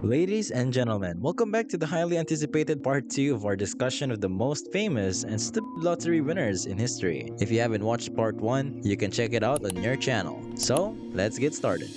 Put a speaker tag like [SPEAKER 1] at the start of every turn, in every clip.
[SPEAKER 1] Ladies and gentlemen, welcome back to the highly anticipated part 2 of our discussion of the most famous and stupid lottery winners in history. If you haven't watched part 1, you can check it out on your channel. So, let's get started.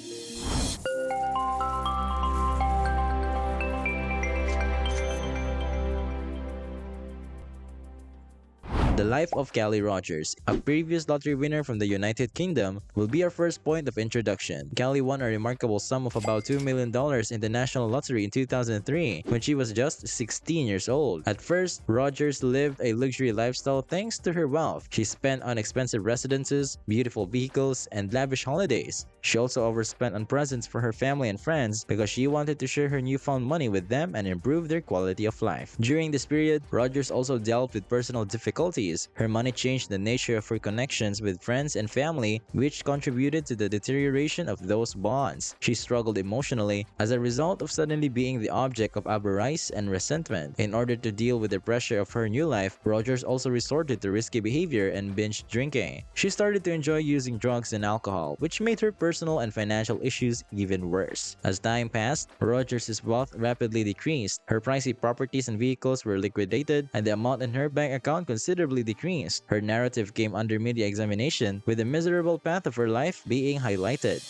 [SPEAKER 1] The life of Callie Rogers, a previous lottery winner from the United Kingdom, will be our first point of introduction. Callie won a remarkable sum of about $2 million in the National Lottery in 2003 when she was just 16 years old. At first, Rogers lived a luxury lifestyle thanks to her wealth. She spent on expensive residences, beautiful vehicles, and lavish holidays. She also overspent on presents for her family and friends because she wanted to share her newfound money with them and improve their quality of life. During this period, Rogers also dealt with personal difficulties. Her money changed the nature of her connections with friends and family, which contributed to the deterioration of those bonds. She struggled emotionally as a result of suddenly being the object of avarice and resentment. In order to deal with the pressure of her new life, Rogers also resorted to risky behavior and binge drinking. She started to enjoy using drugs and alcohol, which made her personal and financial issues even worse. As time passed, Rogers' wealth rapidly decreased. Her pricey properties and vehicles were liquidated, and the amount in her bank account considerably decreased. Her narrative came under media examination, with the miserable path of her life being highlighted.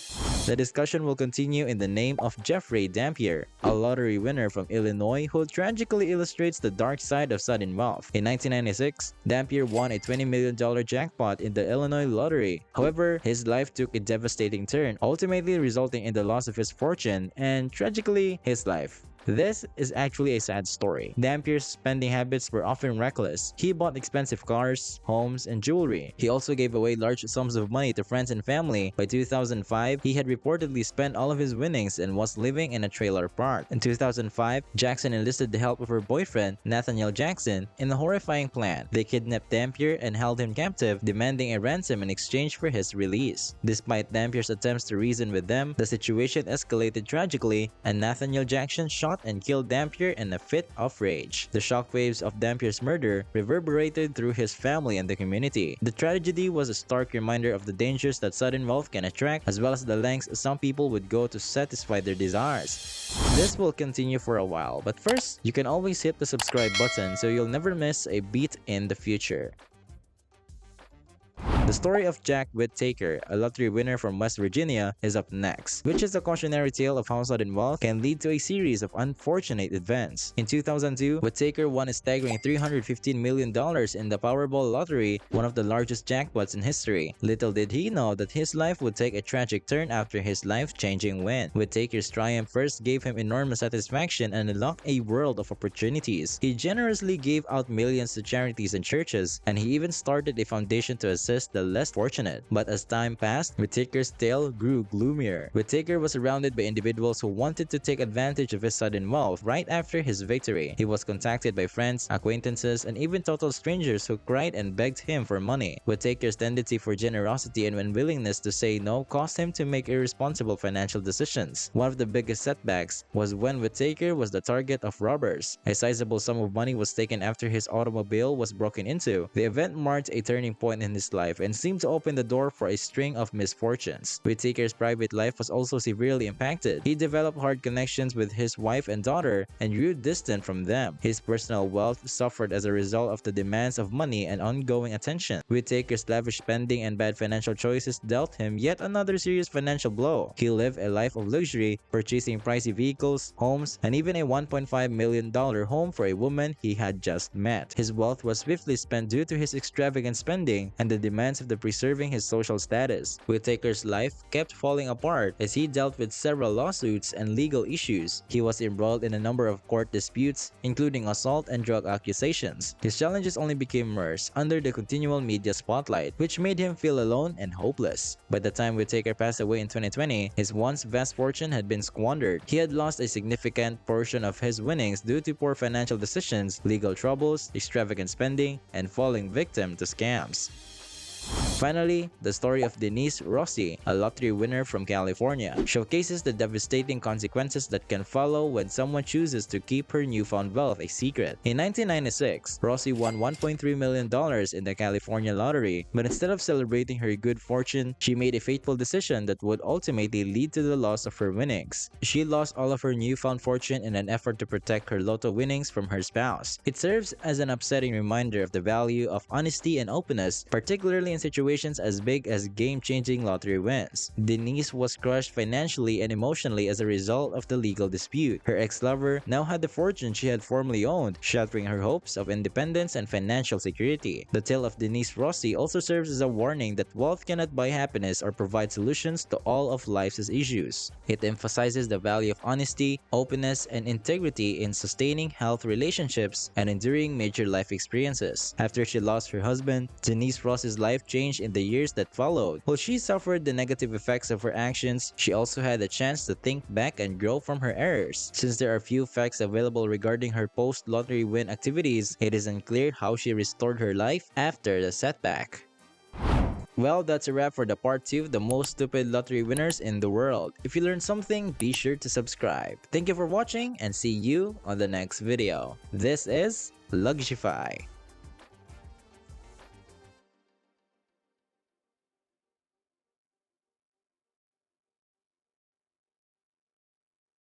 [SPEAKER 1] The discussion will continue in the name of Jeffrey Dampier, a lottery winner from Illinois who tragically illustrates the dark side of sudden wealth. In 1996, Dampier won a $20 million jackpot in the Illinois lottery. However, his life took a devastating turn, ultimately resulting in the loss of his fortune and, tragically, his life. This is actually a sad story. Dampier's spending habits were often reckless. He bought expensive cars, homes, and jewelry. He also gave away large sums of money to friends and family. By 2005, he had reportedly spent all of his winnings and was living in a trailer park. In 2005, Jackson enlisted the help of her boyfriend, Nathaniel Jackson, in a horrifying plan. They kidnapped Dampier and held him captive, demanding a ransom in exchange for his release. Despite Dampier's attempts to reason with them, the situation escalated tragically, and Nathaniel Jackson shot and killed Dampier in a fit of rage. The shockwaves of Dampier's murder reverberated through his family and the community. The tragedy was a stark reminder of the dangers that sudden wealth can attract, as well as the lengths some people would go to satisfy their desires. This will continue for a while, but first, you can always hit the subscribe button so you'll never miss a beat in the future. The story of Jack Whittaker, a lottery winner from West Virginia, is up next, which is a cautionary tale of how sudden wealth can lead to a series of unfortunate events. In 2002, Whittaker won a staggering $315 million in the Powerball lottery, one of the largest jackpots in history. Little did he know that his life would take a tragic turn after his life-changing win. Whittaker's triumph first gave him enormous satisfaction and unlocked a world of opportunities. He generously gave out millions to charities and churches, and he even started a foundation to assist the less fortunate. But as time passed, Whittaker's tale grew gloomier. Whittaker was surrounded by individuals who wanted to take advantage of his sudden wealth right after his victory. He was contacted by friends, acquaintances, and even total strangers who cried and begged him for money. Whittaker's tendency for generosity and unwillingness to say no caused him to make irresponsible financial decisions. One of the biggest setbacks was when Whittaker was the target of robbers. A sizable sum of money was taken after his automobile was broken into. The event marked a turning point in his life and seemed to open the door for a string of misfortunes. Whittaker's private life was also severely impacted. He developed hard connections with his wife and daughter and grew distant from them. His personal wealth suffered as a result of the demands of money and ongoing attention. Whittaker's lavish spending and bad financial choices dealt him yet another serious financial blow. He lived a life of luxury, purchasing pricey vehicles, homes, and even a $1.5 million home for a woman he had just met. His wealth was swiftly spent due to his extravagant spending and the demands of the preserving his social status. Whittaker's life kept falling apart as he dealt with several lawsuits and legal issues. He was embroiled in a number of court disputes, including assault and drug accusations. His challenges only became worse under the continual media spotlight, which made him feel alone and hopeless. By the time Whittaker passed away in 2020, his once vast fortune had been squandered. He had lost a significant portion of his winnings due to poor financial decisions, legal troubles, extravagant spending, and falling victim to scams. Finally, the story of Denise Rossi, a lottery winner from California, showcases the devastating consequences that can follow when someone chooses to keep her newfound wealth a secret. In 1996, Rossi won $1.3 million in the California lottery, but instead of celebrating her good fortune, she made a fateful decision that would ultimately lead to the loss of her winnings. She lost all of her newfound fortune in an effort to protect her lotto winnings from her spouse. It serves as an upsetting reminder of the value of honesty and openness, particularly in situations as big as game-changing lottery wins. Denise was crushed financially and emotionally as a result of the legal dispute. Her ex-lover now had the fortune she had formerly owned, shattering her hopes of independence and financial security. The tale of Denise Rossi also serves as a warning that wealth cannot buy happiness or provide solutions to all of life's issues. It emphasizes the value of honesty, openness, and integrity in sustaining health relationships and enduring major life experiences. After she lost her husband, Denise Rossi's life changed in the years that followed. While she suffered the negative effects of her actions, she also had a chance to think back and grow from her errors. Since there are few facts available regarding her post-lottery win activities, it is unclear how she restored her life after the setback. Well, that's a wrap for the part 2 of the most stupid lottery winners in the world. If you learned something, be sure to subscribe. Thank you for watching and see you on the next video. This is Luxify.